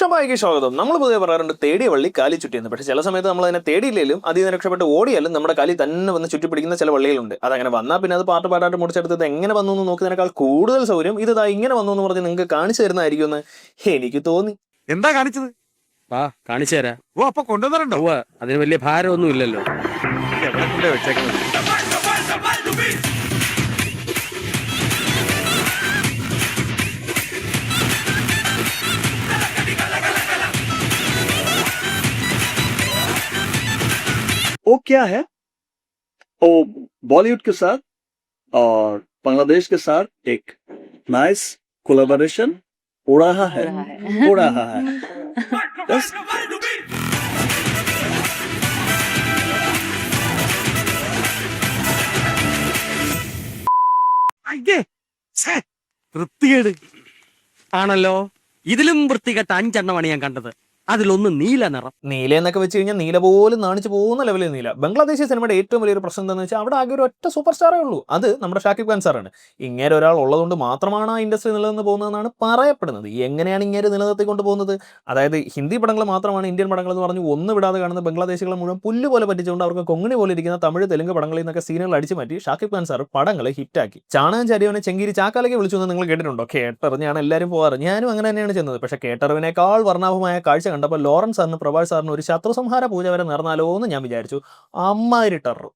ഷബായിക്ക് സ്വാഗതം. നമ്മൾ പൊതുവെ പറയാറുണ്ട് തേടിയ വള്ളി കാലി ചുറ്റിയെന്ന്. പക്ഷേ ചില സമയത്ത് നമ്മൾ അതിനെ തേടിയില്ലെങ്കിലും അതിൽ നിന്ന് രക്ഷപ്പെട്ട് ഓടിയാലും നമ്മുടെ കാലി തന്നെ വന്ന് ചുറ്റിപ്പിടിക്കുന്ന ചില വള്ളികളുണ്ട്. അതങ്ങനെ വന്നാൽ പിന്നെ അത് പാട്ടായിട്ട് മുടിച്ചെടുത്തത് എങ്ങനെ വന്നു എന്ന് നോക്കുന്നതിനേക്കാൾ കൂടുതൽ സൗകര്യം ഇത് ഇങ്ങനെ വന്നു എന്ന് പറഞ്ഞ് നിങ്ങൾക്ക് കാണിച്ചു തരുന്നതായിരിക്കും എന്ന് എനിക്ക് തോന്നി. എന്താ കാണിച്ചത്? കാണിച്ചു തരാം. ഓ, അപ്പൊ കൊണ്ടുവന്നിട്ടുണ്ടോ? അതിന് വലിയ ഭാരമൊന്നും ഇല്ലല്ലോ. എവിടെ കൊണ്ടേ വെച്ചേക്കുന്നത്? वो क्या है? वो बॉलीवुड के साथ और बांग्लादेश के साथ एक नाइस कोलैबोरेशन हो रहा है। Yes. വൃത്തികേട് ആണല്ലോ. ഇതിലും വൃത്തികെട്ട 5 എണ്ണമാണ് ഞാൻ കണ്ടത്. അതിലൊന്ന് നീല നിറം. നീല എന്നൊക്കെ വെച്ച് കഴിഞ്ഞാൽ നീല പോലും നാണിച്ച് പോകുന്ന ലെവലിൽ നീല. ബംഗ്ലാദേശി സിനിമയുടെ ഏറ്റവും വലിയൊരു പ്രശ്നം എന്താണെന്ന് വെച്ചാൽ അവിടെ ആകെ ഒരു ഒറ്റ സൂപ്പർ സ്റ്റാറേ ഉള്ളൂ. അത് നമ്മുടെ ഷാക്കിബ് ഖാൻ സാറാണ്. ഇങ്ങനെ ഒരാൾ ഉള്ളതുകൊണ്ട് മാത്രമാണ് ആ ഇൻഡസ്ട്രി നിലനിന്ന് പോകുന്നതെന്നാണ് പറയപ്പെടുന്നത്. എങ്ങനെയാണ് ഇങ്ങനെ നിലനിർത്തിക്കൊണ്ട് പോകുന്നത്? അതായത് ഹിന്ദി പടങ്ങൾ മാത്രമാണ് ഇന്ത്യൻ പടങ്ങൾ എന്ന് പറഞ്ഞ് ഒന്നും വിടാതെ കാണുന്ന ബംഗ്ലാദേശികളെ മുഴുവൻ പുല്ല് പോലെ പറ്റിച്ചുകൊണ്ട് അവർക്ക് കൊങ്ങിണി പോലെ ഇരിക്കുന്ന തമിഴ് തെലുങ്ക് പടങ്ങളിൽ നിന്നൊക്കെ സീനുകൾ അടിച്ചു മാറ്റി ഷാക്കിബ് ഖാൻ സാർ പടങ്ങൾ ഹിറ്റാക്കി. ചാണകം ചരിയവനെ ചെങ്കിരി ചാക്കാലേക്ക് വിളിച്ചു എന്ന് നിങ്ങൾ കേട്ടിട്ടുണ്ടോ? കേട്ടറിഞ്ഞാണ് എല്ലാവരും പോകാറ്. ഞാനും അങ്ങനെ തന്നെയാണ് ചെയ്യുന്നത്. പക്ഷേ കേട്ടറിവിനേക്കാൾ വർണ്ണാഭമായ കാഴ്ച കണ്ടപ്പോൾ ലോറൻസ് സാറിന് പ്രഭാഷ് സാറിന് ഒരു ശത്രു സംഹാര പൂജ വരെ നേർന്നാലോ എന്ന് ഞാൻ വിചാരിച്ചു. അമ്മാതിരി ടെറർ.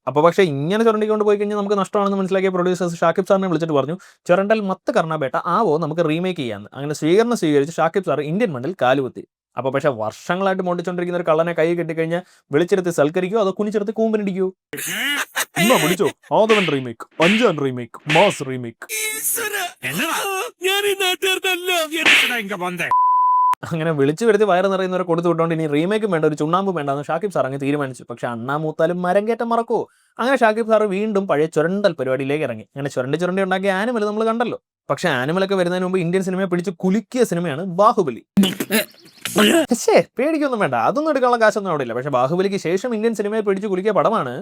അപ്പോൾ പക്ഷേ ഇങ്ങനെ ചുരണ്ടിക്കൊണ്ട് പോയി കഴിഞ്ഞാൽ നമുക്ക് നഷ്ടമാണെന്ന് മനസ്സിലാക്കിയ പ്രൊഡ്യൂസേഴ്സ് ഷാക്കിബ് സാറിനെ വിളിച്ചിട്ട് പറഞ്ഞു, ചുരണ്ടൽ മത്ത് കർണാബേട്ട ആവോ നമുക്ക് റീമേക്ക് ചെയ്യാമെന്ന്. അങ്ങനെ സ്വീകരിച്ച് ഷാക്കിബ് സാർ ഇന്ത്യൻ മണ്ണിൽ കാലുകുത്തി. അപ്പോൾ പക്ഷേ വർഷങ്ങളായിട്ട് മോണ്ടിച്ചുകൊണ്ടിരിക്കുന്ന ഒരു കള്ളനെ കൈ കെട്ടിക്കഴിഞ്ഞാൽ വിളിച്ചെടുത്ത് സൽക്കരിക്കോ അതോ കുനിച്ചെടുത്ത് കൂമ്പിനിടിക്കോ? എന്നാ പിടിച്ചോ, ആദവൻ റീമേക്ക്, അഞ്ചാൻ റീമേക്ക്, മാസ് റീമേക്ക്. അങ്ങനെ വിളിച്ചു വരുത്തി വയറ് നിറയുന്നവരെ കൊടുത്തു വിട്ടോണ്ട് ഇനി റീമേക്കും വേണ്ട, ഒരു ചുണ്ണാമ്പും വേണ്ടെന്ന് ഷാക്കിബ് സാർ അങ്ങ് തീരുമാനിച്ചു. പക്ഷെ അണ്ണാ മൂത്താലും മരം കയറ്റം മറക്കോ? അങ്ങനെ ഷാക്കിബ് സാർ വീണ്ടും പഴയ ചുരണ്ടൽ പരിപാടിയിലേക്ക് ഇറങ്ങി. അങ്ങനെ ചുരണ്ടി ഉണ്ടാക്കിയ ആനിമൽ നമ്മൾ കണ്ടല്ലോ. പക്ഷെ ആനിമലൊക്കെ വരുന്നതിന് മുമ്പ് ഇന്ത്യൻ സിനിമയെ പിടിച്ച് കുലുക്കിയ സിനിമയാണ് ബാഹുബലി. പേടിക്കൊന്നും വേണ്ട, അതൊന്നും എടുക്കാനുള്ള കാശൊന്നും അവിടെ ഇല്ല. പക്ഷെ ബാഹുബലിക്ക് ശേഷം ഇന്ത്യൻ സിനിമയെ പിടിച്ച് കുലുക്കിയ പടമാണ്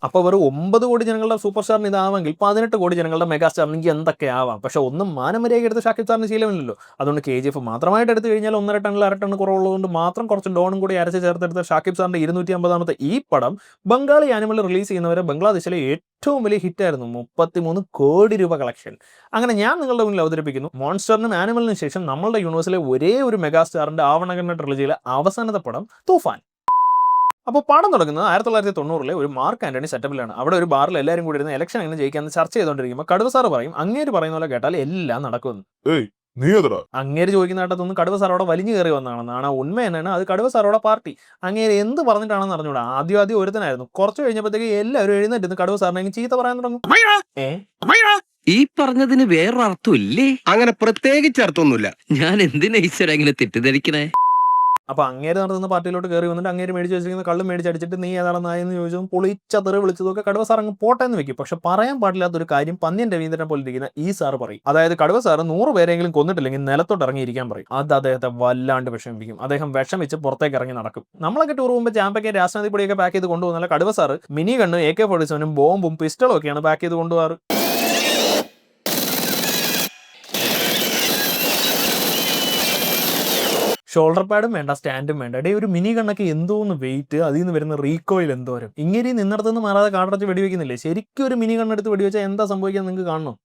അപ്പോൾ വെറും 9 കോടി ജനങ്ങളുടെ സൂപ്പർ സ്റ്റാറിന് ഇതാവാമെങ്കിൽ 18 കോടി ജനങ്ങളുടെ മെഗാ സ്റ്റാറിന് എനിക്ക് എന്തൊക്കെ ആവാം. പക്ഷെ ഒന്നും മാനമര്യാദ എടുത്ത് ഷാക്കിബ് സാറിന് ശീലമില്ലല്ലോ. അതുകൊണ്ട് KGF മാത്രമായിട്ട് എടുത്തു കഴിഞ്ഞാൽ 1.5 ടണ്ണിൽ 1/2 ടണ്ണ് കുറവുള്ളതുകൊണ്ട് മാത്രം കുറച്ച് ലോണും കൂടി അരച്ച് ചേർത്തെടുത്ത ഷാക്കിബ് സാറിന്റെ 250ാമത്തെ ഈ പടം ബംഗാളി ആനിമൽ റിലീസ് ചെയ്യുന്നവരെ ബംഗ്ലാദേശിലെ ഏറ്റവും വലിയ ഹിറ്റായിരുന്നു. 33 കോടി രൂപ കളക്ഷൻ. അങ്ങനെ ഞാൻ നിങ്ങളുടെ മുന്നിൽ അവതരിപ്പിക്കുന്നു മോൺസ്റ്ററിനും ആനിമലിനും ശേഷം നമ്മളുടെ യൂണിവേഴ്സിലെ ഒരേ ഒരു മെഗാ സ്റ്റാറിന്റെ ആവണകരണ ട്രിലജിയിലെ അവസാനത്തെ പടം തൂഫാൻ. അപ്പോൾ പടം തുടങ്ങുന്നത് 1990-ലെ ഒരു മാർക്ക് ആന്റണി സെറ്റപ്പിലാണ്. അവിടെ ഒരു ബാറിൽ എല്ലാവരും കൂടി ഇരുന്ന് ഇലക്ഷൻ എങ്ങനെ ജയിക്കാമെന്ന് ചർച്ച ചെയ്തുകൊണ്ടിരിക്കുമ്പോൾ കടുവ സാറ് പറയും, അങ്ങേര് പറയുന്ന പോലെ കേട്ടാൽ എല്ലാം നടക്കുമെന്ന്. അങ്ങേര് ചോദിക്കുന്ന കേട്ടതൊന്നും കടുവ സാറോടെ വലിഞ്ഞു കയറി വന്നതാണെന്നാണ്. ഉണ്മ തന്നെയാണ്, അത് കടുവ സാറോടെ പാർട്ടി. അങ്ങേര് എന്ത് പറഞ്ഞിട്ടാണെന്ന് അറിഞ്ഞൂടാ. ആദ്യം ഒരുത്തനായിരുന്നു. കുറച്ച് കഴിഞ്ഞപ്പോഴത്തേക്ക് എല്ലാവരും എഴുന്നേറ്റ് കടുവ സാറിനെ ചീത്ത പറയാൻ തുടങ്ങും. ഈ പറഞ്ഞതിന് വേറൊരർത്ഥം ഇല്ലേ? അങ്ങനെ പ്രത്യേകിച്ച് അർത്ഥമൊന്നുമില്ല. ഞാൻ എന്തിനാ ഈശ്വര ഇങ്ങനെ തെറ്റിദ്ധരിക്കണേ? അപ്പോൾ അങ്ങേര് നടത്തുന്ന പാർട്ടിയിലോട്ട് കയറി വന്നിട്ട് അങ്ങേര് മേടിച്ച് വെച്ചിരിക്കുന്ന കള്ളും മേടിച്ചടിച്ചിട്ട് നീ ഏതാണ് നായെന്ന് ചോദിച്ചതും പൊളിച്ചതെറി വിളിച്ചതൊക്കെ കടുവ സാർ അങ്ങ് പോട്ടെ എന്ന് വെക്കും. പക്ഷെ പറയാൻ പാടില്ലാത്തൊരു കാര്യം പന്ന്യൻ രവീന്ദ്രനെ പോലെ ഇരിക്കുന്ന ഈ സാർ പറയും. അതായത് കടുവ സാർ 100 പേരെങ്കിലും കൊന്നിട്ടില്ലെങ്കിൽ നിലത്തോട്ട് ഇറങ്ങിയിരിക്കാൻ പറയും. അത് അദ്ദേഹത്തെ വല്ലാണ്ട് വിഷമിപ്പിക്കും. അദ്ദേഹം വിഷം വെച്ച് പുറത്തേക്ക് ഇറങ്ങി നടക്കും. നമ്മളൊക്കെ ടൂർ പോകുമ്പോൾ ചാമ്പയ്ക്ക് രാഷ്ട്രീയ പൊടിയൊക്കെ പാക്ക് ചെയ്ത് കൊണ്ടുപോകുന്ന കടുവ സാർ മിനി ഗണ്ണ്, AK-47 ബോംബും പിസ്റ്റളും ഒക്കെയാണ് പാക്ക് ചെയ്ത് കൊണ്ടുപോകാറ്. ഷോൾഡർ പാഡും വേണ്ട, സ്റ്റാൻഡും വേണ്ട. ഒരു മിനി ഗണ്ണൊക്കെ എന്തോന്ന് വെയിറ്റ്, അതിൽ നിന്ന് വരുന്ന റീകോയിൽ എന്തോരം. ഇങ്ങനെ നിന്നിടത്തുനിന്ന് മാറാതെ കാടടച്ച് വെടിവെക്കുന്നില്ലേ? ശരിക്കും ഒരു മിനി ഗണ്ണെടുത്ത് വെടിവെച്ചാൽ എന്താ സംഭവിക്കാൻ നിങ്ങൾക്ക് കാണണം.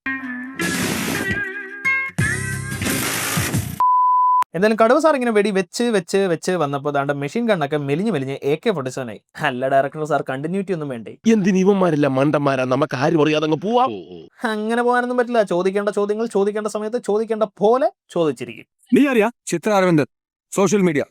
എന്തായാലും കടുവ സാർ ഇങ്ങനെ വെടി വെച്ച് വന്നപ്പോൾ ദാണ്ട് മെഷീൻ ഗണ്ണൊക്കെ മെലിഞ്ഞ് AK-47 ആയി. അല്ല ഡയറക്ടർ സാർ, കണ്ടിന്യൂറ്റി ഒന്നും വേണ്ടേ? എന്തിനീവന്മാരല്ല മണ്ടന്മാരാ, നമുക്ക് ആരും അറിയാതെ പോവാം. അങ്ങനെ പോകാനൊന്നും പറ്റില്ല. ചോദിക്കേണ്ട ചോദ്യങ്ങൾ ചോദിക്കേണ്ട സമയത്ത് ചോദിക്കേണ്ട പോലെ ചോദിച്ചിരിക്കും. നീ അറിയാ ചിത്ര അരവിന്ദൻ സോഷ്യൽ മീഡിയ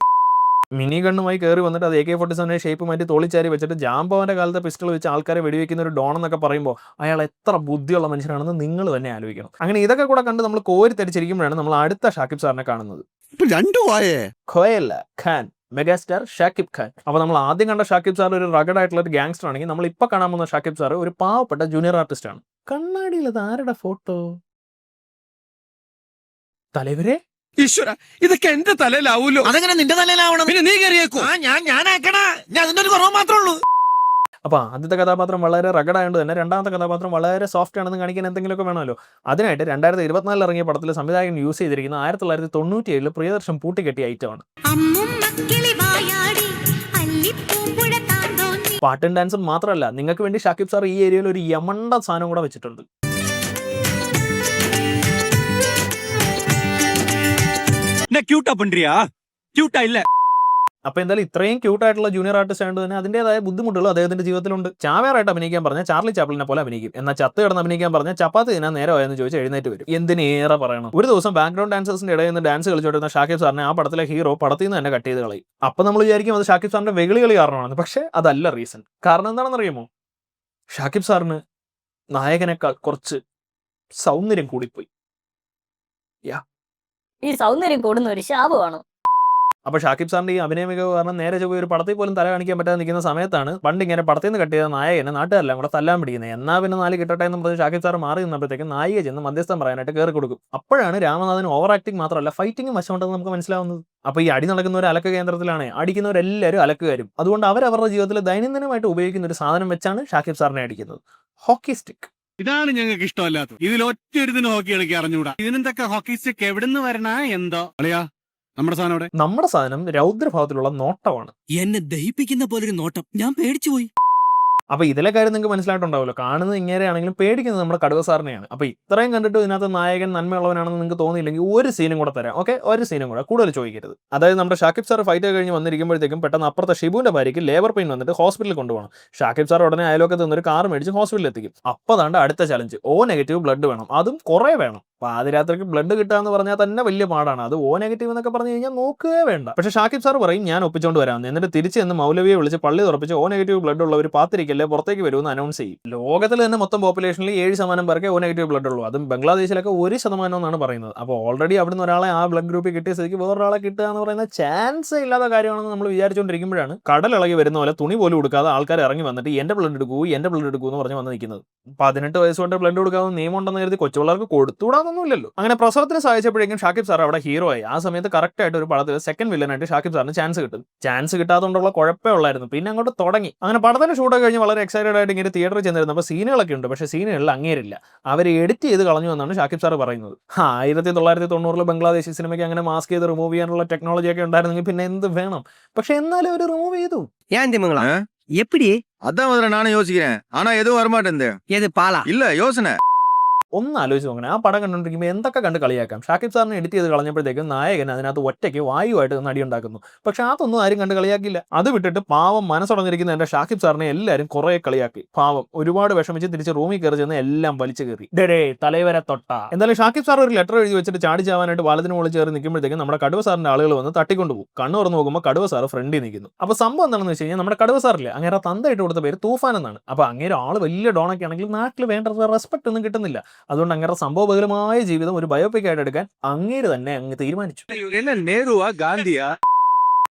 മിനി ഗണ്ണുമായി കയറി വന്നിട്ട് അത് AK-47 ഷേപ്പ് മാറ്റി തോളിച്ചാരി വെച്ചിട്ട് ജാംബോന്റെ കാലത്തെ പിസ്റ്റൾ വെച്ച് ആൾക്കാരെ വെടിവെക്കുന്ന ഒരു ഡോൺ എന്നൊക്കെ പറയുമ്പോൾ അയാൾ എത്ര ബുദ്ധിയുള്ള മനുഷ്യനാണെന്ന് നിങ്ങൾ തന്നെ ആലോചിക്കണം. അങ്ങനെ ഇതൊക്കെ കൂടെ കണ്ട് നമ്മൾ കോരിത്തടിച്ചിരിക്കുമ്പോഴാണ് നമ്മൾ അടുത്ത ഷാക്കിബ് സാറിനെ കാണുന്നത്. രണ്ടും ആയേ ഖോയല്ല, ഖാൻ, മെഗാസ്റ്റാർ ഷാക്കിബ് ഖാൻ. അപ്പോൾ നമ്മൾ ആദ്യം കണ്ട ഷാക്കിബ് സാർ ഒരു റഗഡ് ആയിട്ടുള്ള ഒരു ഗാങ്സ്റ്റർ ആണെങ്കിൽ നമ്മൾ ഇപ്പോൾ കാണാൻ പോകുന്ന ഷാക്കിബ് സാർ ഒരു പാവപ്പെട്ട ജൂനിയർ ആർട്ടിസ്റ്റ് ആണ്. കണ്ണാടിയിൽ അത് ആരുടെ ഫോട്ടോ? തലവരെ ഈശ്വര, ഇതൊക്കെ എന്റെ തലയിലാവൂലോ. അതെങ്ങനെ നിന്റെ തലയിലാവണം? പിന്നെ നീ കയറിയേക്കോ. ഞാനാക്കണ ഞാൻ അതിന്റെ ഒരു കുറവ് മാത്രമേ ഉള്ളൂ. അപ്പോൾ ആദ്യത്തെ കഥാപാത്രം വളരെ റഗഡ് ആയതുകൊണ്ട് തന്നെ രണ്ടാമത്തെ കഥാപാത്രം വളരെ സോഫ്റ്റ് ആണെന്ന് കാണിക്കാൻ എന്തെങ്കിലുമൊക്കെ വേണമല്ലോ. അതിനായിട്ട് 2024 ഇറങ്ങിയ പടത്തിൽ സംവിധായകൻ യൂസ് ചെയ്തിരിക്കുന്ന 1997 പ്രിയദർശൻ പൂട്ടിക്കെട്ടിയ ഐറ്റമാണ്. പാട്ടും ഡാൻസും മാത്രമല്ല, നിങ്ങൾക്ക് വേണ്ടി ഷാക്കിബ് സാർ ഈ ഏരിയയിൽ ഒരു യമണ്ട സാധനം കൂടെ വെച്ചിട്ടുണ്ട്. ക്യൂട്ടാ പണ്ട്രിയാ, ക്യൂട്ടാ ഇല്ല. അപ്പോൾ എന്തായാലും ഇത്രയും ക്യൂട്ടായിട്ടുള്ള ജൂനിയർ ആർട്ടിസ്റ്റ് ആയതുകൊണ്ട് തന്നെ അതിൻ്റെതായ ബുദ്ധിമുട്ടുകൾ അദ്ദേഹത്തിന്റെ ജീവിതത്തിലുണ്ട്. ചാവേറായിട്ട് അഭിനയിക്കാൻ പറഞ്ഞാൽ ചാർലി ചാപ്ലിനെ പോലെ അഭിനയിക്കും. എന്നാൽ ചത്ത് കിടന്ന് അഭിനയിക്കാൻ പറഞ്ഞാൽ ചപ്പാത്തി തിന്നാൻ നേരമായെന്ന് ചോദിച്ച് എഴുന്നേറ്റ് വരും. എന്തിനേറെ പറയണം. ഒരു ദിവസം ബാക്ക്ഗ്രൗണ്ട് ഡാൻസേഴ്സിന്റെ ഇടയിൽ നിന്ന് ഡാൻസ് കളിച്ചുകൊണ്ടിരുന്ന ഷാക്കിബ് സാറിനെ ആ പടത്തിലെ ഹീറോ പടത്തിൽ നിന്ന് തന്നെ കട്ട് ചെയ്ത് കളയും. അപ്പോൾ നമ്മൾ വിചാരിക്കും അത് ഷാക്കിബ് സാറിന്റെ വെകിളി കളി കാരണമാണ്. പക്ഷേ അതല്ല റീസൺ. കാരണം എന്താണെന്ന് അറിയുമോ? ഷാക്കിബ് സാറിന് നായകനേക്കാൾ കുറച്ച് സൗന്ദര്യം കൂടിപ്പോയി. ഈ സൗന്ദര്യം കൂടുന്ന ഒരു ശാപമാണ്. അപ്പോൾ ഷാക്കിബ് സാറിന്റെ ഈ അഭിനയ മികവ് കാരണം നേരെ ചൊവ്വേ ഒരു പടത്തിൽ പോലും തല കാണിക്കാൻ പറ്റാതെ നിൽക്കുന്ന സമയത്താണ് പണ്ട് ഇങ്ങനെ പടത്തിൽ നിന്ന് കട്ട് ചെയ്ത നായകനെ നാട്ടുകാരെല്ലാം കൂടെ തല്ലാൻ പിടിക്കുന്നത്. എന്നാൽ പിന്നെ 4 കിട്ടട്ടെ എന്ന് പറഞ്ഞ് ഷാക്കിബ് സാർ മാറി നിന്നപ്പോഴത്തേക്കും നായിക ചെന്ന് മധ്യസ്ഥം പറയാനായിട്ട് കയറി കൊടുക്കും. അപ്പോഴാണ് രാമനാഥൻ ഓവർ ആക്ടിങ് മാത്രമല്ല ഫൈറ്റിംഗും വശമുണ്ടെന്ന് നമുക്ക് മനസ്സിലാവുന്നത്. അപ്പോൾ ഈ അടി നടക്കുന്ന ഒരു അലക്ക് കേന്ദ്രത്തിലാണ് അടിക്കുന്നവരെല്ലാവരും അലക്കുകാരും. അതുകൊണ്ട് അവരവരുടെ ജീവിതത്തിൽ ദൈനംദിനമായിട്ട് ഉപയോഗിക്കുന്ന ഒരു സാധനം വെച്ചാണ് ഷാക്കിബ് സാറിനെ അടിക്കുന്നത്. Hockey stick. ഇതാണ് ഞങ്ങൾക്ക് ഇഷ്ടമല്ലാത്തത്. ഇതിൽ ഒറ്റ ഒരുതിന് ഹോക്കി കളിക്കാൻ അറിഞ്ഞൂടാ. ഇതിനെന്തൊക്കെ ഹോക്കി സ്റ്റിക്ക് എവിടുന്ന് വരണ എന്തോ അളിയാ. നമ്മുടെ സാധനം അവിടെ. നമ്മുടെ സാധനം രൗദ്രഭാവത്തിലുള്ള നോട്ടമാണ്. എന്നെ ദഹിപ്പിക്കുന്ന പോലൊരു നോട്ടം. ഞാൻ പേടിച്ചു പോയി. അപ്പോൾ ഇതിലെ കാര്യം നിങ്ങൾക്ക് മനസ്സിലായിട്ടുണ്ടാവുമല്ലോ. കാണുന്നത് ഇങ്ങനെയാണെങ്കിലും പേടിക്കുന്നത് നമ്മുടെ കടുവ സാറിനെയാണ്. അപ്പോൾ ഇത്രയും കണ്ടിട്ട് ഇതിനകത്ത് നായകൻ നന്മയുള്ളവനാണെന്ന് നിങ്ങൾക്ക് തോന്നിയില്ലെങ്കിൽ ഒരു സീനും കൂടെ തരാം. ഓക്കെ, ഒരു സീനും കൂടെ, കൂടുതൽ ചോദിക്കരുത്. അതായത് നമ്മുടെ ഷാക്കിബ് സാർ ഫൈറ്റ് കഴിഞ്ഞ് വന്നിരിക്കുമ്പോഴത്തേക്കും പെട്ടെന്ന് അപ്പുറത്തെ ഷിബുവിന്റെ ഭാര്യയ്ക്ക് ലേബർ പെയിൻ വന്നിട്ട് ഹോസ്പിറ്റലിൽ കൊണ്ടുപോകണം. ഷാക്കിബ് സാർ ഉടനെ അയലോക്കത്ത് നിന്നൊരു കാർ മേടിച്ച് ഹോസ്പിറ്റലിൽ എത്തിക്കും. അപ്പോൾ അതാണ്ട് അടുത്ത ചലഞ്ച്, O- ബ്ലഡ് വേണം. അതും കുറേ വേണം. പാതിരാത്രിക്ക് ബ്ലഡ് കിട്ടുക എന്ന് പറഞ്ഞാൽ തന്നെ വലിയ പാടാണ്. അത് O- എന്നൊക്കെ പറഞ്ഞു കഴിഞ്ഞാൽ നോക്കുകയേ വേണ്ട. പക്ഷേ ഷാക്കിബ് സാർ പറയും ഞാൻ ഒപ്പിച്ചുകൊണ്ട് വരാമെന്ന്. എന്നിട്ട് തിരിച്ച് എന്ന് മൗലവിയെ വിളിച്ച് പള്ളി തുറപ്പിച്ച് O- ബ്ലഡ് ഉള്ളവർ പാത്തിരിക്കല്ലേ പുറത്തേക്ക് വരുമെന്ന് അനൗൺസ് ചെയ്യും. ലോകത്തിൽ തന്നെ മൊത്തം പോപ്പുലേഷനിൽ 7% പേർക്ക് O- ബ്ലഡ് ഉള്ളൂ. അതും ബംഗ്ലാദേശിലൊക്കെ 1% എന്നാണ് പറയുന്നത്. അപ്പോൾ ഓൾറെഡി അവിടുന്ന് ഒരാളെ ആ ബ്ലഡ് ഗ്രൂപ്പിൽ കിട്ടിയ സ്ഥിതിക്ക് വേറൊരാളെ കിട്ടുക എന്ന് പറയുന്ന ചാൻസ് ഇല്ലാത്ത കാര്യമാണെന്ന് നമ്മൾ വിചാരിച്ചുകൊണ്ടിരിക്കുമ്പോഴാണ് കടലിളകി വരുന്ന പോലെ തുണി പോലും കൊടുക്കാതെ ആൾക്കാർ ഇറങ്ങി വന്നിട്ട് എൻ്റെ ബ്ലഡ് എടുക്കൂ എന്ന് പറഞ്ഞ് വന്ന് നിൽക്കുന്നത്. 18 വയസ്സുകൊണ്ട് ബ്ലഡ് കൊടുക്കാതെ നിയമം ഉണ്ടെന്ന് കരുതി കൊച്ചുപിള്ളേർക്ക് കൊടുത്തുകൂടാന്നൊന്നുമില്ലല്ലോ. അങ്ങനെ പ്രസവത്തിന് സാധിച്ചപ്പോഴേക്കും ഷാക്കിബ് സാർ അവിടെ ഹീറോ ആയി. ആ സമയത്ത് കറക്റ്റ് ആയിട്ട് ഒരു പടത്തിൽ സെക്കൻഡ് വില്ലനായിട്ട് ഷാക്കിബ് സാറിന് ചാൻസ് കിട്ടും. ചാൻസ് കിട്ടാത്തതുകൊണ്ടുള്ള കുഴപ്പമേ ഉള്ളായിരുന്നു. പിന്നെ അങ്ങോട്ട് തുടങ്ങി. അങ്ങനെ പടത്തിന്റെ ഷൂട്ടൊക്കെ കഴിഞ്ഞ് വളരെ എക്സൈറ്റഡ് ആയിട്ട് ഇങ്ങനെ തിയേറ്ററിൽ ചെന്നിരുന്നപ്പോൾ സീനുകളൊക്കെ ഉണ്ട്. പക്ഷേ സീനുകളിൽ അങ്ങേരില്ല. അവർ എഡിറ്റ് ചെയ്ത് കളഞ്ഞു എന്നാണ് ഷാക്കിബ് സാർ പറയുന്നത്. 1990 ബംഗ്ലാദേശി സിനിമയ്ക്ക് അങ്ങനെ മാസ്ക് ചെയ്ത് റിമൂവ് ചെയ്യാനുള്ള ടെക്നോളജി ഒക്കെ ഉണ്ടായിരുന്നെങ്കിൽ പിന്നെ എന്ത് വേണം. പക്ഷെ എന്നാലും അവർ റിമൂവ് ചെയ്തു. എപ്പിടിയേ அதான் முதல்ல நானும் யோசிக்கிறேன். ஆனா எதுவும் வரமாட்டேன். ഏത് പാള இல்ல யோசனை. ഒന്ന് ആലോചിച്ച് നോക്കണേ, ആ പടം കണ്ടുകൊണ്ടിരിക്കുമ്പോൾ എന്തൊക്കെ കണ്ട് കളിയാക്കാം. ഷാക്കിബ് സാറിനെ എഡിറ്റ് ചെയ്ത് കളഞ്ഞപ്പോഴത്തേക്കും നായകൻ അതിനകത്ത് ഒറ്റയ്ക്ക് വായുവായിട്ട് നടി ഉണ്ടാക്കുന്നു. പക്ഷെ അതൊന്നും ആരും കണ്ട് കളിയാക്കില്ല. അത് വിട്ടിട്ട് പാവം മനസ്സുടഞ്ഞിരിക്കുന്ന എൻ്റെ ഷാക്കിബ് സാറിനെ എല്ലാവരും കുറേ കളിയാക്കി. പാവം ഒരുപാട് വിഷമിച്ച് തിരിച്ച് റൂമിൽ കയറി ചെന്ന് എല്ലാം വലിച്ചു കയറി. ഡേ തലവരെ തൊട്ട. എന്തായാലും ഷാക്കിബ് സാർ ഒരു ലെറ്റർ എഴുതി വെച്ചിട്ട് ചാടിച്ചാവാനായിട്ട് വാലത്തിന് മുകളിൽ കയറി നിൽക്കുമ്പോഴത്തേക്കും നമ്മുടെ കടുവ സാറിന്റെ ആളുകൾ വന്ന് തട്ടിക്കൊണ്ടുപോകും. കണ്ണു തുറന്ന് നോക്കുമ്പോൾ കടുവ സാർ ഫ്രണ്ടിൽ നിൽക്കുന്നു. അപ്പോൾ സംഭവം എന്താണെന്ന് വെച്ച് കഴിഞ്ഞാൽ നമ്മുടെ കടുവ സാറില്ലേ അങ്ങനെ തന്തയിട്ട് കൊടുത്ത പേര് തൂഫാൻ എന്നാണ്. അപ്പോൾ അങ്ങനെ ആൾ വലിയ ഡോണൊക്കെ ആണെങ്കിൽ നാട്ടിൽ വേണ്ട റെസ്പെക്ട് ഒന്നും കിട്ടുന്നില്ല. അതുകൊണ്ട് അങ്ങനെ സംഭവബഹുലമായ ജീവിതം ഒരു ബയോപിക് ആയിട്ട് എടുക്കാൻ അങ്ങേര് തന്നെ അങ്ങ് തീരുമാനിച്ചു. என்ன நேருவா காந்தியா?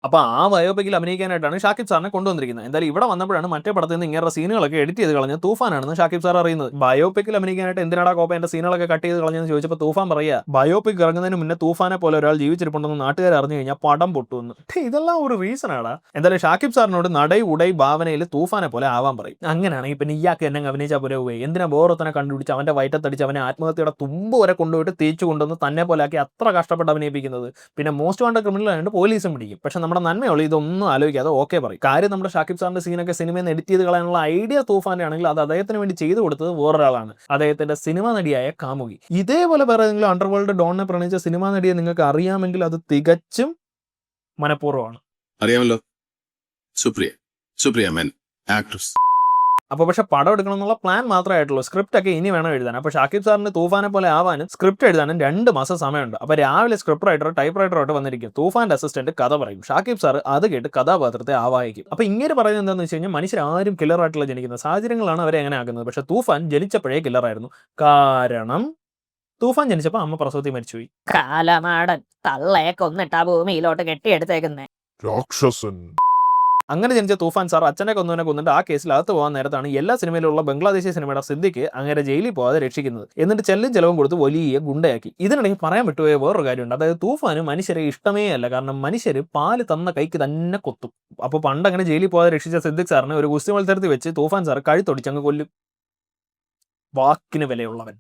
അപ്പോൾ ആ ബയോപിക്കിൽ അഭിനയിക്കാനായിട്ടാണ് ഷാക്കിബ് സാറിനെ കൊണ്ടുവന്നിരിക്കുന്നത്. എന്തായാലും ഇവിടെ വന്നപ്പോഴാണ് മറ്റേ പടത്തിൽ നിന്ന് ഇങ്ങനെ സീനുകളൊക്കെ എഡിറ്റ് ചെയ്ത് കളഞ്ഞ തൂഫാനാണെന്ന് ഷാക്കിബ് സാർ അറിയുന്നത്. ബയോപിക്കിൽ അഭിനയിക്കാനായിട്ട് എന്തിനാടാ കോപ്പ എൻ്റെ സീനുകളൊക്കെ കട്ട് ചെയ്ത് കളഞ്ഞെന്ന് ചോദിച്ചപ്പോൾ തൂഫാൻ പറയുക, ബയോപിക് ഇറങ്ങുന്നതിന് മുന്നേ തൂഫാനെ പോലെ ഒരാൾ ജീവിച്ചിരിപ്പുണ്ടെന്ന് നാട്ടുകാർ അറിഞ്ഞു കഴിഞ്ഞാൽ പടം പൊട്ടുമെന്ന്. ഇതെല്ലാം ഒരു റീസൺ ആടാ. എന്തായാലും ഷാക്കിബ് സാറിനോട് നടൈ ഉടൈ ഭാവനയിൽ തൂഫാനെ പോലെ ആവാൻ പറയും. അങ്ങനെയാണെങ്കിൽ പിന്നെ ഇയാൾക്ക് എന്നെ അഭിനയിച്ചാൽ പോലെ പോയി എന്തിനാ ബോറത്തിനെ കണ്ടുപിടിച്ച് അവൻ്റെ വയറ്റത്തടിച്ച് അവനെ ആത്മഹത്യയുടെ തുമ്പ് വരെ കൊണ്ടുപോയിട്ട് തേച്ചു കൊണ്ടുവന്ന് തന്നെ പോലെ ആക്കി അത്ര കഷ്ടപ്പെട്ട് അഭിനയിപ്പിക്കുന്നത്. പിന്നെ മോസ്റ്റ് വാണ്ടഡ് ക്രിമിനൽ ആയതുകൊണ്ട് പോലീസും പിടിക്കും. പക്ഷെ നമ്മുടെ നന്മയുള്ള ഇതൊന്നും ആലോചിക്കാതെ ഓക്കെ പറയും. കാര്യം നമ്മുടെ ഷാക്കിബ് സാറിന്റെ സീനൊക്കെ സിനിമയിൽ നിന്ന് എഡിറ്റ് ചെയ്ത് കളയാനുള്ള ഐഡിയ തൂഫാന്റെ ആണെങ്കിൽ അത് അദ്ദേഹത്തിന് വേണ്ടി ചെയ്തു കൊടുത്തത് വേറൊരാളാണ്, അദ്ദേഹത്തിന്റെ സിനിമാ നടിയായ കാമുകി. ഇതേപോലെ വേറെ ഏതെങ്കിലും അണ്ടർവേൾഡ് ഡോണിനെ പ്രണയിച്ച സിനിമാ നടിയെ നിങ്ങൾക്ക് അറിയാമെങ്കിൽ അത് തികച്ചും മനഃപൂർവ്വമാണ്. അറിയാമല്ലോ, സുപ്രിയ മേനൻ ആക്ട്രസ്. അപ്പോൾ പക്ഷേ പടം എടുക്കണം എന്നുള്ള പ്ലാൻ മാത്രമേ ആയിട്ടുള്ളൂ. സ്ക്രിപ്റ്റ് ഒക്കെ ഇനി വേണം എഴുതാൻ. അപ്പോൾ ഷാക്കിബ് സാറിന് തൂഫാനെ പോലെ ആവാനും സ്ക്രിപ്റ്റ് എഴുതാനും 2 മാസം സമയമുണ്ട്. അപ്പോൾ രാവിലെ സ്ക്രിപ്റ്റ് റൈറ്റർ ടൈപ്പ് റൈറ്ററായിട്ട് വന്നിരിക്കും. തൂഫാന്റെ അസിസ്റ്റന്റ് കഥ പറയും. ഷാക്കിബ് സാർ അത് കേട്ട് കഥാപാത്രത്തെ ആവാഹിക്കും. അപ്പോൾ ഇങ്ങനെ പറയുന്നത് എന്താണെന്ന് വെച്ച് കഴിഞ്ഞാൽ മനുഷ്യരാരും കില്ലറായിട്ടുള്ള ജനിക്കുന്ന സാഹചര്യങ്ങളാണ് അവരെ അങ്ങനെ ആക്കുന്നത്. പക്ഷേ തൂഫാൻ ജനിച്ചപ്പോഴേ കില്ലറായിരുന്നു. കാരണം തൂഫാൻ ജനിച്ചപ്പോൾ അമ്മ പ്രസവത്തിൽ മരിച്ചുപോയി. കാലമാടൻ തള്ളയെ കൊന്നിട്ടാ ഭൂമിയിലോട്ട് കെട്ടിയെടുത്തേക്കുന്നേ. രാക്ഷസൻ. അങ്ങനെ ജനിച്ച തൂഫാൻ സാർ അച്ഛനെ കൊന്നിട്ട് ആ കേസിൽ അകത്ത് പോകാൻ നേരത്താണ് എല്ലാ സിനിമയിലുള്ള ബംഗ്ലാദേശി സിനിമയുടെ സിദ്ദിഖ് അങ്ങനെ ജയിലിൽ പോകാതെ രക്ഷിക്കുന്നത്. എന്നിട്ട് ചെലവും കൊടുത്ത് വലിയ ഗുണ്ടയാക്കി. ഇതിനിടയിൽ പറയാൻ വിട്ടുപോയ വേറൊരു കാര്യമുണ്ട്. അതായത് തൂഫാന് മനുഷ്യരെ ഇഷ്ടമേ അല്ല. കാരണം മനുഷ്യർ പാല് തന്ന കൈക്ക് തന്നെ കൊത്തും. അപ്പോൾ പണ്ട് അങ്ങനെ ജയിലിൽ പോകാതെ രക്ഷിച്ച സിദ്ദിഖ് സാറിനെ ഒരു ഗുസ്തി മത്സരത്തിൽ വെച്ച് തൂഫാൻ സാർ കഴുത്തൊടിച്ചങ്ങ് കൊല്ലും. വാക്കിന് വിലയുള്ളവൻ.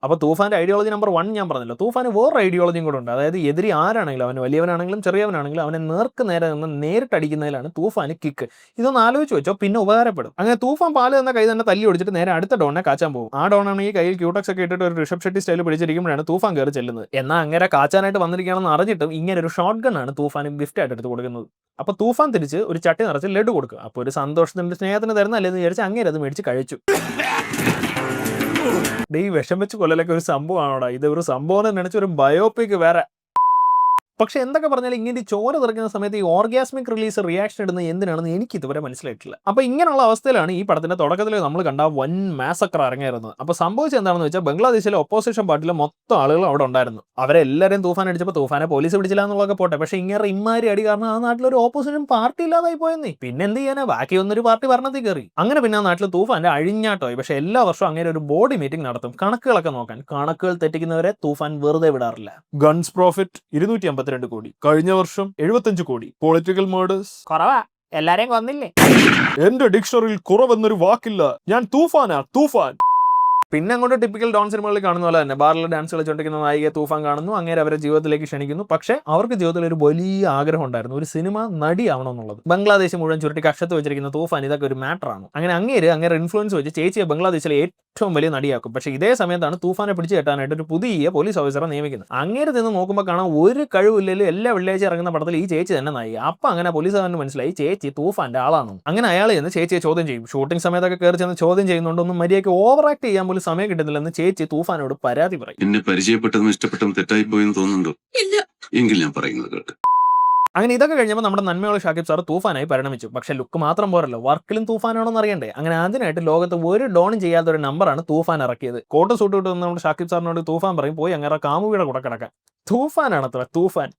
അപ്പോൾ തൂഫാന്റെ ഐഡിയോളജി നമ്പർ 1 ഞാൻ പറഞ്ഞല്ലോ. തൂഫാന് വേറൊരു ഐഡിയോളജിയും കൂടെ ഉണ്ട്. അതായത് എതിരി ആരാണെങ്കിലും, അവൻ വലിയവനാണെങ്കിലും ചെറിയവനാണെങ്കിലും അവനെ നേർക്ക് നേരെ നിന്ന് നേരിട്ടടിക്കുന്നതിലാണ് തൂഫാന് കിക്ക്. ഇതൊന്ന് ആലോചിച്ച് വെച്ചോ, പിന്നെ ഉപകാരപ്പെടും. അങ്ങനെ തൂഫാൻ പാല് തന്ന കൈ തന്നെ തല്ലി ഒടിച്ചിട്ട് നേരെ അടുത്ത ഡോണിനെ കാച്ചാൻ പോകും. ആ ഡോണാണെങ്കിൽ കയ്യിൽ ക്യൂട്ടക്സ് ഒക്കെ ഇട്ടിട്ട് ഒരു ഋഷഭ് ഷെട്ടി സ്റ്റൈൽ പിടിച്ചിരിക്കുമ്പോഴാണ് തൂഫാൻ കയറി ചെല്ലുന്നത്. എന്നാൽ അങ്ങനെ കാച്ചാനായിട്ട് വന്നിരിക്കുകയാണെന്ന് അറിഞ്ഞിട്ടും ഇങ്ങനെ ഒരു ഷോട്ട് ഗണ്ണാണ് തൂഫാന് ഗിഫ്റ്റ് ആയിട്ട് എടുത്ത് കൊടുക്കുന്നത്. അപ്പോൾ തൂഫാൻ തിരിച്ച് ഒരു ചട്ടി നിറച്ച് ലഡു കൊടുക്കും. അപ്പോൾ ഒരു സന്തോഷത്തിന്റെ സ്നേഹത്തിന് തരുന്നല്ലേന്ന് വിചാരിച്ച് അങ്ങേരെ അത് മേടിച്ച് കഴിച്ചു. ഈ വിഷം വെച്ച് കൊല്ലലൊക്കെ ഒരു സംഭവമാണോടാ? ഇത് ഒരു സംഭവം നനച്ച ഒരു ബയോപിക് വേറെ. പക്ഷെ എന്തൊക്കെ പറഞ്ഞാലും ഇങ്ങനെ ചോര തെറിക്കുന്ന സമയത്ത് ഈ ഓർഗാസ്മിക് റിലീസ് റിയാക്ഷൻ ഇടുന്നത് എന്തിനാണെന്ന് എനിക്ക് ഇതുവരെ മനസ്സിലായിട്ടില്ല. അപ്പോൾ ഇങ്ങനെയുള്ള അവസ്ഥയിലാണ് ഈ പടത്തിന്റെ തുടക്കത്തിൽ നമ്മൾ കണ്ട വൻ മാസക്കർ അരങ്ങേറുന്നത്. അപ്പോൾ സംഭവിച്ചത് എന്താണെന്ന് വെച്ചാൽ ബംഗ്ലാദേശിലെ ഒപ്പോസിഷൻ പാർട്ടിയിലെ മൊത്തം ആളുകൾ അവിടെ ഉണ്ടായിരുന്നു. അവരെല്ലാവരും തൂഫാൻ അടിച്ചപ്പോൾ തൂഫാനെ പോലീസ് പിടിച്ചില്ല എന്നുള്ളതൊക്കെ പോട്ടെ. പക്ഷേ ഇങ്ങനെ ഇമ്മാരി അടി കാരണം ആ നാട്ടിലൊരു ഓപ്പോസിഷൻ പാർട്ടി ഇല്ലാതായി പോയെന്നേ. പിന്നെ എന്ത് ചെയ്യാനാ? ബാക്കി ഒന്നൊരു പാർട്ടി ഭരണത്തിൽ കയറി. അങ്ങനെ പിന്നെ ആ നാട്ടിൽ തൂഫാന്റെ അഴിഞ്ഞാട്ടമായി. പക്ഷേ എല്ലാ വർഷവും അങ്ങനെ ഒരു ബോഡി മീറ്റിംഗ് നടത്തും, കണക്കുകളൊക്കെ നോക്കാൻ. കണക്കുകൾ തെറ്റിക്കുന്നവരെ തൂഫാൻ വെറുതെ വിടാറില്ല. ഗൺസ് പ്രോഫിറ്റ് 252 കോടി, കഴിഞ്ഞ വർഷം 75 കോടി. പൊളിറ്റിക്കൽ മേർഡേഴ്സ് കുറവാ, എല്ലാരെയും കൊന്നില്ലേ? എന്റെ ഡിക്ഷണറിയിൽ കുറവെന്നൊരു വാക്കില്ല. ഞാൻ തൂഫാനാ, തൂഫാൻ. പിന്നെ അങ്ങോട്ട് ടിപ്പിക്കൽ ഡോൺ സിനിമകളിൽ കാണുന്ന പോലെ തന്നെ ബാറിൽ ഡാൻസ് കളിച്ചുകൊണ്ടിരിക്കുന്ന നായികയെ തൂഫാൻ കാണുന്നു. അങ്ങനെ അവരെ ജീവിതത്തിലേക്ക് ക്ഷണിക്കുന്നു. പക്ഷേ അവർക്ക് ജീവിതത്തിൽ ഒരു വലിയ ആഗ്രഹം ഉണ്ടായിരുന്നു, ഒരു സിനിമ നടിയാവണം എന്നുള്ളത്. ബംഗ്ലാദേശ് മുഴുവൻ ചുരുട്ടി കക്ഷത്ത് വെച്ചിരിക്കുന്ന തൂഫാൻ ഇതൊക്കെ ഒരു മാറ്ററാണ്. അങ്ങനെ അങ്ങേരെ ഇൻഫ്ലുവൻസ് വെച്ച് ചേച്ചിയെ ബംഗ്ലാദേശിലെ ഏറ്റവും വലിയ നടിയാക്കും. പക്ഷേ ഇതേ സമയത്താണ് തൂഫാനെ പിടിച്ച് കെട്ടാനായിട്ട് ഒരു പുതിയ പോലീസ് ഓഫീസറെ നിയമിക്കുന്നത്. അങ്ങേരെ നിന്ന് നോക്കുമ്പോൾ കാണാൻ ഒരു കഴിവില്ലല്ലോ. എല്ലാ വെള്ളിയാഴ്ച ഇറങ്ങുന്ന പടത്തിൽ ഈ ചേച്ചി തന്നെ നായിക. അപ്പം അങ്ങനെ പോലീസുകാരന് മനസ്സിലായി ചേച്ചി തൂഫാന്റെ ആളാണ്. അങ്ങനെ അയാൾ ചെന്ന് ചേച്ചിയെ ചോദ്യം ചെയ്യും. ഷൂട്ടിംഗ് സമയത്തൊക്കെ കയറി ചെന്ന് ചോദ്യം ചെയ്യുന്നുണ്ടൊന്നും മര്യാദയ്ക്ക് ഓവർ ആക്ട് ചെയ്യാൻ പോലും സമയം കിട്ടുന്നില്ലെന്ന് ചേച്ചി തൂഫാനോട് പരാതി പറയും. എന്നെ പരിചയപ്പെട്ടതും ഇഷ്ടപ്പെട്ടതും തെറ്റായി പോയെന്ന് തോന്നുന്നുണ്ടോ? എങ്കിൽ ഞാൻ പറയുന്നത് കേട്ട്. അങ്ങനെ ഇതൊക്കെ കഴിഞ്ഞപ്പോൾ നമ്മുടെ നന്മയുള്ള ഷാക്കിബ് സാർ തൂഫാനായി പരിണമിച്ചു. പക്ഷെ ലുക്ക് മാത്രം പോരല്ലോ, വർക്കിലും തൂഫാനാണെന്ന് അറിയണ്ടേ. അങ്ങനെ അതിനായിട്ട് ലോകത്ത് ഒരു ഡോണും ചെയ്യാത്ത ഒരു നമ്പറാണ് തൂഫാൻ ഇറക്കിയത്. കോട്ട് സൂട്ട് കിട്ടുന്ന നമ്മുടെ ഷാക്കിബ് സാറിനോട് തൂഫാൻ പറയും, പോയി അങ്ങനെ കാമുകിയുടെ കൂടെ കിടക്കാൻ. തൂഫാനാണത്ര തൂഫാൻ.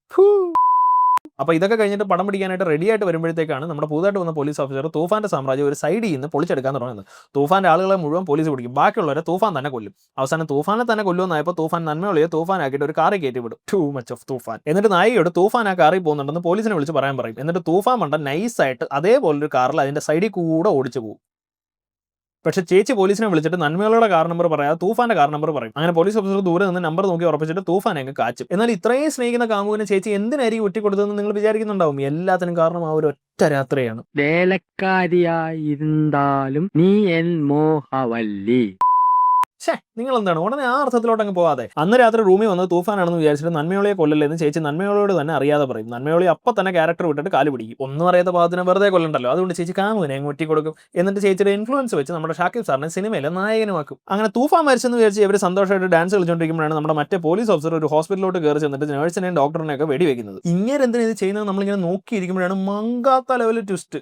അപ്പോൾ ഇതൊക്കെ കഴിഞ്ഞിട്ട് പടം പിടിക്കാനായിട്ട് റെഡി ആയിട്ട് വരുമ്പോഴത്തേക്കാണ് നമ്മുടെ പുതുതായിട്ട് വന്ന പോലീസ് ഓഫീസർ തൂഫാന്റെ സാമ്രാജ്യം ഒരു സൈഡിൽ നിന്ന് പൊളിച്ചെടുക്കാൻ തുടങ്ങുന്നത്. തൂഫാന്റെ ആളുകളെ മുഴുവൻ പോലീസ് പിടിക്കും, ബാക്കിയുള്ളവരെ തൂഫാൻ തന്നെ കൊല്ലും. അവസാനം തൂഫാനെ തന്നെ കൊല്ലുമെന്നായപ്പോൾ തൂഫാൻ നന്മയൊളിയെ തൂഫാനാക്കിയിട്ട് ഒരു കാറിൽ കയറ്റി വിടും. ടു മച്ച് ഓഫ് തൂഫാൻ. എന്നിട്ട് നായികയോട് തൂഫാൻ ആ കാറിൽ പോകുന്നുണ്ടെന്ന് പോലീസിനെ വിളിച്ച് പറയും. എന്നിട്ട് തൂഫാൻ മണ്ട നൈസായിട്ട് അതേപോലൊരു കാറിൽ അതിന്റെ സൈഡിൽ കൂടെ ഓടിച്ചു പോകും. പക്ഷേ ചേച്ചി പോലീസിനെ വിളിച്ചിട്ട് നന്മകളുടെ കാർ നമ്പർ പറയാതെ തൂഫാന്റെ കാർ നമ്പർ പറയും. അങ്ങനെ പോലീസ് ഓഫീസർ ദൂരെ നിന്ന് നമ്പർ നോക്കി ഉറപ്പിച്ചിട്ട് തൂഫാൻ അങ്ങ് കാച്ചും. എന്നാൽ ഇത്രയും സ്നേഹിക്കുന്ന കാമുവിനെ ചേച്ചി എന്തിനായിരിക്കും ഒറ്റിക്കൊടുത്തതെന്ന് നിങ്ങൾ വിചാരിക്കുന്നുണ്ടാവും. എല്ലാത്തിനും കാരണം ആ ഒരു ഒറ്റ രാത്രിയാണ്. വേലക്കാരിയായിരുന്നാലും നീ എൻ മോഹവല്ലി. നിങ്ങൾ എന്താണ് ഉടനെ ആ അർത്ഥത്തിലോട്ട് അങ്ങ് പോവാതെ. അന്ന് രാത്രി റൂമിൽ വന്നത് തൂഫാനാണെന്ന് വിചാരിച്ചിട്ട് നന്മയോളിയെ കൊല്ലല്ലെന്ന് ചേച്ചി നന്മയോളോട് തന്നെ അറിയാതെ പറയും. നന്മയോളി അപ്പം തന്നെ ക്യാരക്ടർ വിട്ടിട്ട് കാല് പിടിക്കും. ഒന്നും അറിയാത്ത പാദത്തിനെ വെറുതെ കൊല്ലണ്ടല്ലോ, അതുകൊണ്ട് ചേച്ചി കാമുവിനെ അങ്ങ് ഒറ്റി കൊടുക്കും. എന്നിട്ട് ചേച്ചിയുടെ ഇൻഫ്ലുവൻസ് വെച്ച് നമ്മുടെ ഷാക്കിബ് സാറിനെ സിനിമയിലെ നായകനുമാക്കും. അങ്ങനെ തൂഫാൻ മരിച്ചെന്ന് വിചാരിച്ച് ഇവർ സന്തോഷമായിട്ട് ഡാൻസ് കളിച്ചുകൊണ്ടിരിക്കുമ്പോഴാണ് നമ്മുടെ മറ്റേ പോലീസ് ഓഫീസർ ഒരു ഹോസ്പിറ്റലിലോട്ട് കയറി ചെന്നിട്ട് നഴ്സിനെയും ഡോക്ടറിനെയൊക്കെ വെടിവെക്കുന്നത്. ഇങ്ങനെ എന്തിനാ ഇത് ചെയ്യുന്നത് നമ്മളിങ്ങനെ നോക്കിയിരിക്കുമ്പോഴാണ് മങ്കാത്ത ലെവൽ ട്വിസ്റ്റ്.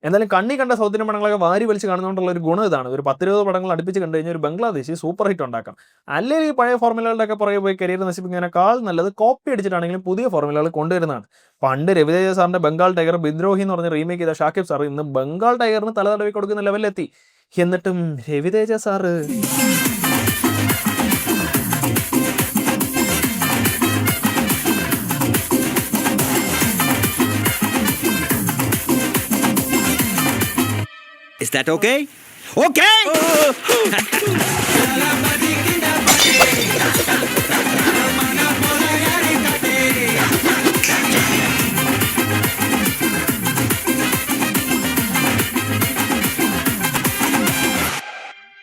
എന്തായാലും കണ്ണി കണ്ട സൗത്ത് ഇന്ത്യൻ പടങ്ങളൊക്കെ വാരി വലിച്ച് കാണുന്നതുകൊണ്ടുള്ള ഒരു ഗുണം ഇതാണ്. ഒരു 10-20 പടങ്ങൾ അടുപ്പിച്ച് കണ്ടു കഴിഞ്ഞാൽ ഒരു ബംഗ്ലാദേശി സൂപ്പർ ഹിറ്റ് ഉണ്ടാക്കാം. അല്ലെങ്കിൽ ഈ പഴയ ഫോർമുലകളുടെ ഒക്കെ പുറകെ പോയി കരിയർ നശിപ്പിക്കുന്നതിനേക്കാൾ നല്ലത് കോപ്പി അടിച്ചിട്ടാണെങ്കിലും പുതിയ ഫോർമുലകൾ കൊണ്ടുവരുന്നതാണ്. പണ്ട് രവിതേജ സാറിന്റെ ബംഗാൾ ടൈഗർ ബിദ്രോഹി എന്ന് പറഞ്ഞ് റീമേക്ക് ചെയ്ത ഷാക്കിബ് സാർ ഇന്ന് ബംഗാൾ ടൈഗറിന് തല തടവി കൊടുക്കുന്ന ലെവലിലെത്തി. എന്നിട്ടും രവിതേജ sir Is that okay? Okay!